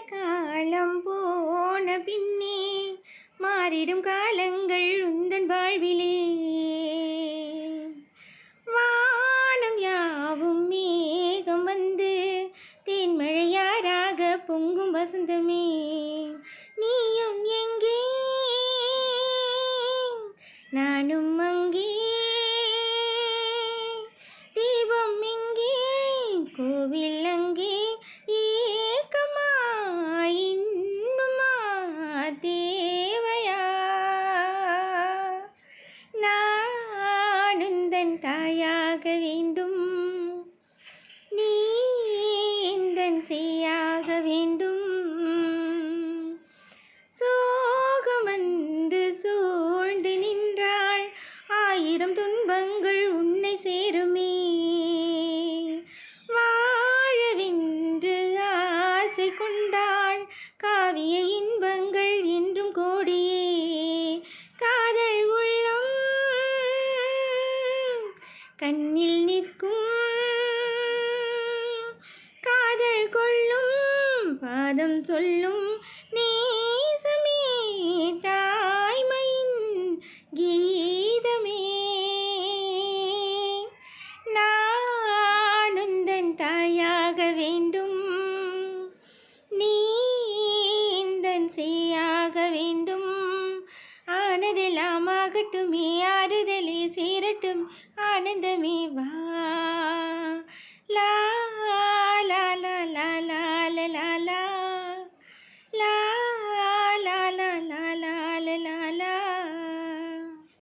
காலம் போன பின்னே மாறிடும் காலங்கள் உந்தன் வாழ்விலே. வானம் யாவும் மேகம் வந்து தேன்மழையாராக பொங்கும் வசந்தமே. நீயும் எங்கே நானும் அங்கே, தீபம் எங்கே கோவில் அங்கே, ஏக்கமா இன்னுமா தேவையா? நான் உந்தன் தாயாக வேண்டும், நீ எந்தன் சேயாக வேண்டும். சோகம் வந்து சூழ்ந்து நின்றாள், ஆயிரம் துன்பங்கள் உன்னை சேருமே. வாழவென்று ஆசை கொண்டாள், காவிய இன்பங்கள் என்றும் கோடியே. காதல் உள்ளம் கண்ணில் நிற்கும், காதல் கொள்ளும் பாதம் சொல்லும் நேசமே, தாய்மையின் கீதமே. நான் உந்தன் தாயாக வேண்டும், நீ எந்தன் சேயாக வேண்டும். ஆனதெல்லாம் ஆகட்டுமே, ஆறுதலே சேரட்டும், ஆனந்தமே வா.